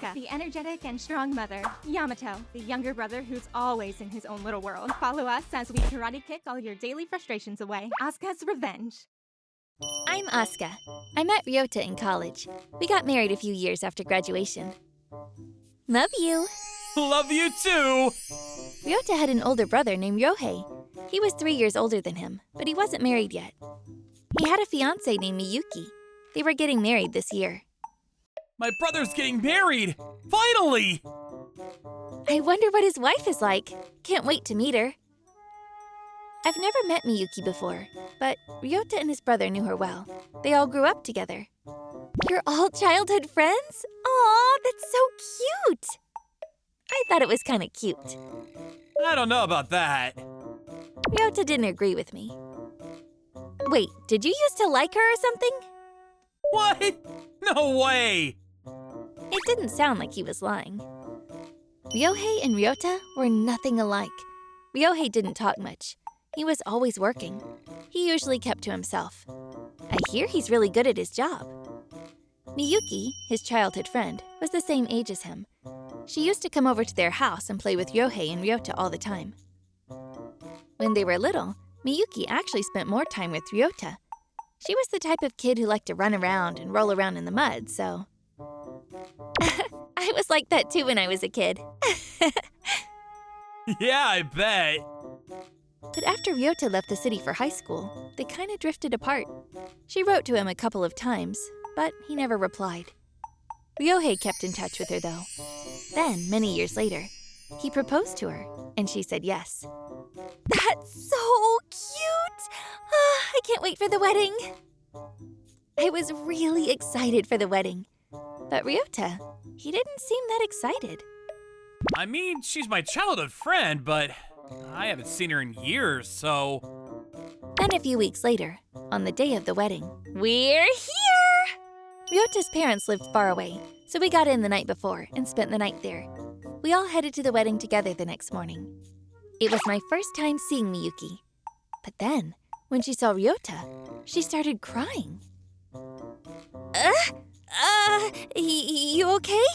Asuka, the energetic and strong mother. Yamato, the younger brother who's always in his own little world. Follow us as we karate kick all your daily frustrations away. Asuka's Revenge. I'm Aska. I met Ryota in college. We got married a few years after graduation. Love you. Love you too! Ryota had an older brother named Ryohei. He was 3 years older than him, but he wasn't married yet. He had a fiancée named Miyuki. They were getting married this year. My brother's getting married! Finally! I wonder what his wife is like. Can't wait to meet her. I've never met Miyuki before, but Ryota and his brother knew her well. They all grew up together. You're all childhood friends? Aw, that's so cute! I thought it was kind of cute. I don't know about that. Ryota didn't agree with me. Wait, did you used to like her or something? What? No way! It didn't sound like he was lying. Ryohei and Ryota were nothing alike. Ryohei didn't talk much. He was always working. He usually kept to himself. I hear he's really good at his job. Miyuki, his childhood friend, was the same age as him. She used to come over to their house and play with Ryohei and Ryota all the time. When they were little, Miyuki actually spent more time with Ryota. She was the type of kid who liked to run around and roll around in the mud, so... I was like that too when I was a kid. Yeah, I bet. But after Ryota left the city for high school, they kind of drifted apart. She wrote to him a couple of times, but he never replied. Ryohei kept in touch with her, though. Then, many years later, he proposed to her, and she said yes. That's so cute! I can't wait for the wedding. I was really excited for the wedding. But Ryota, he didn't seem that excited. I mean, she's my childhood friend, but I haven't seen her in years, so... Then a few weeks later, on the day of the wedding, we're here! Ryota's parents lived far away, so we got in the night before and spent the night there. We all headed to the wedding together the next morning. It was my first time seeing Miyuki. But then, when she saw Ryota, she started crying. You okay?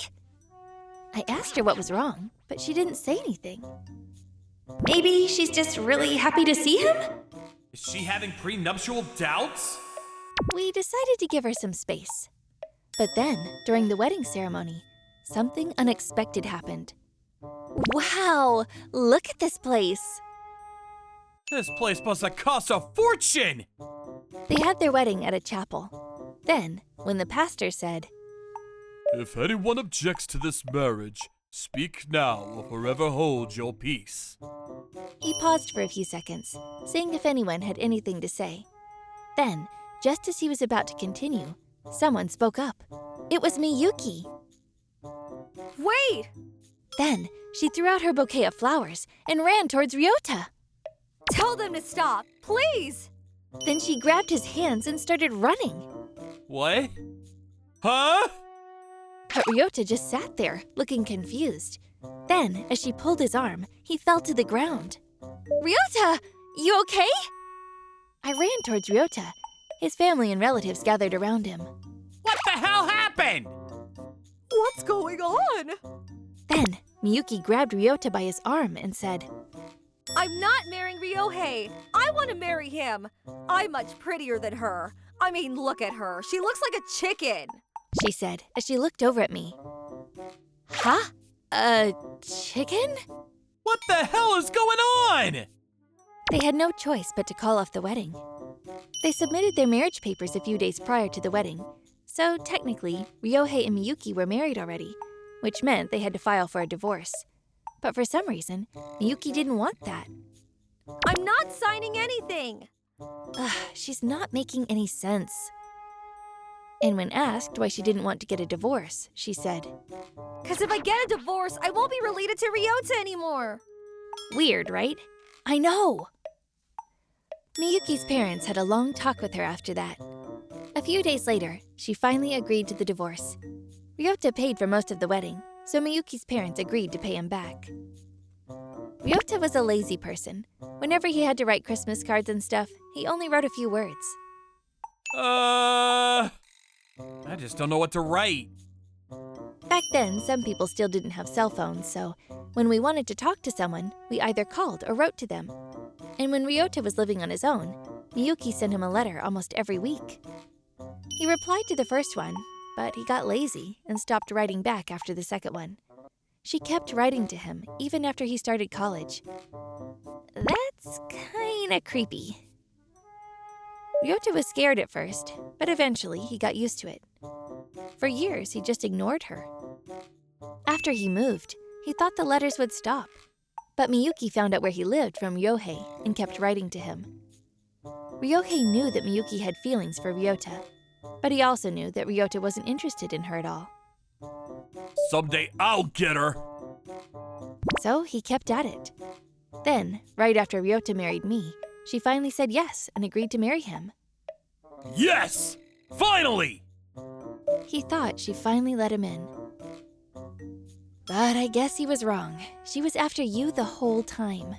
I asked her what was wrong, but she didn't say anything. Maybe she's just really happy to see him? Is she having prenuptial doubts? We decided to give her some space. But then, during the wedding ceremony, something unexpected happened. Wow! Look at this place! This place must have cost a fortune! They had their wedding at a chapel. Then, when the pastor said, "If anyone objects to this marriage, speak now or forever hold your peace." He paused for a few seconds, seeing if anyone had anything to say. Then, just as he was about to continue, someone spoke up. It was Miyuki. Wait! Then, she threw out her bouquet of flowers and ran towards Ryota. Tell them to stop, please! Then she grabbed his hands and started running. What? Huh? But Ryota just sat there, looking confused. Then, as she pulled his arm, he fell to the ground. Ryota! You okay? I ran towards Ryota. His family and relatives gathered around him. What the hell happened? What's going on? Then, Miyuki grabbed Ryota by his arm and said, I'm not marrying Ryohei. I want to marry him. I'm much prettier than her. I mean, look at her. She looks like a chicken. She said as she looked over at me. Huh? A chicken? What the hell is going on? They had no choice but to call off the wedding. They submitted their marriage papers a few days prior to the wedding, so technically, Ryohei and Miyuki were married already, which meant they had to file for a divorce. But for some reason, Miyuki didn't want that. I'm not signing anything. She's not making any sense. And when asked why she didn't want to get a divorce, she said, Because if I get a divorce, I won't be related to Ryota anymore. Weird, right? I know! Miyuki's parents had a long talk with her after that. A few days later, she finally agreed to the divorce. Ryota paid for most of the wedding, so Miyuki's parents agreed to pay him back. Ryota was a lazy person. Whenever he had to write Christmas cards and stuff, he only wrote a few words. I just don't know what to write. Back then, some people still didn't have cell phones, so when we wanted to talk to someone, we either called or wrote to them. And when Ryota was living on his own, Miyuki sent him a letter almost every week. He replied to the first one, but he got lazy and stopped writing back after the second one. She kept writing to him even after he started college. That's kinda creepy. Ryota was scared at first, but eventually he got used to it. For years, he just ignored her. After he moved, he thought the letters would stop. But Miyuki found out where he lived from Ryohei and kept writing to him. Ryohei knew that Miyuki had feelings for Ryota, but he also knew that Ryota wasn't interested in her at all. Someday I'll get her. So he kept at it. Then, right after Ryota married me, she finally said yes and agreed to marry him. Yes! Finally! He thought she finally let him in. But I guess he was wrong. She was after you the whole time.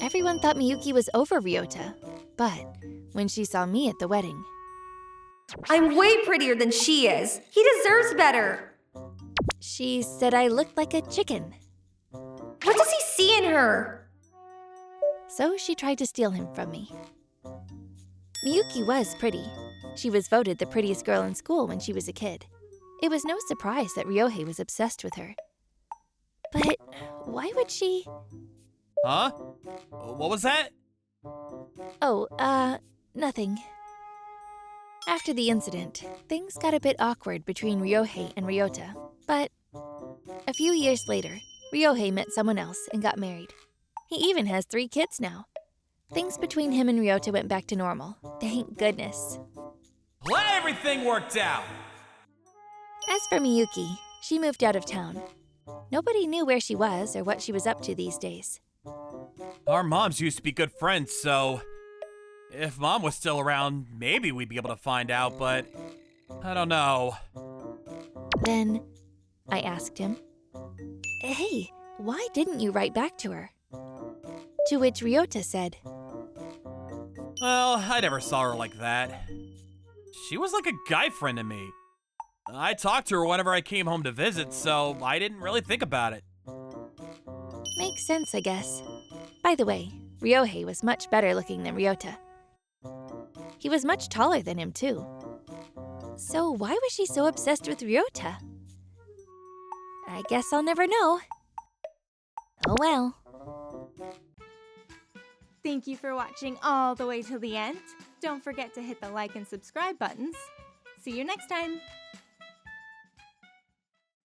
Everyone thought Miyuki was over Ryota, but when she saw me at the wedding, I'm way prettier than she is. He deserves better. she said I looked like a chicken. What does he see in her? So she tried to steal him from me. Miyuki was pretty. She was voted the prettiest girl in school when she was a kid. It was no surprise that Ryohei was obsessed with her. But why would she? Huh? What was that? Oh, nothing. After the incident, things got a bit awkward between Ryohei and Ryota. But a few years later, Ryohei met someone else and got married. He even has 3 kids now. Things between him and Ryota went back to normal. Thank goodness. Glad everything worked out. As for Miyuki, she moved out of town. Nobody knew where she was or what she was up to these days. Our moms used to be good friends, so if Mom was still around, maybe we'd be able to find out, but I don't know. Then I asked him, "Hey, why didn't you write back to her?" To which Ryota said, Well, I never saw her like that. She was like a guy friend to me. I talked to her whenever I came home to visit, so I didn't really think about it. Makes sense, I guess. By the way, Ryohei was much better looking than Ryota. He was much taller than him, too. So why was she so obsessed with Ryota? I guess I'll never know. Oh well. Thank you for watching all the way till the end. Don't forget to hit the like and subscribe buttons. See you next time!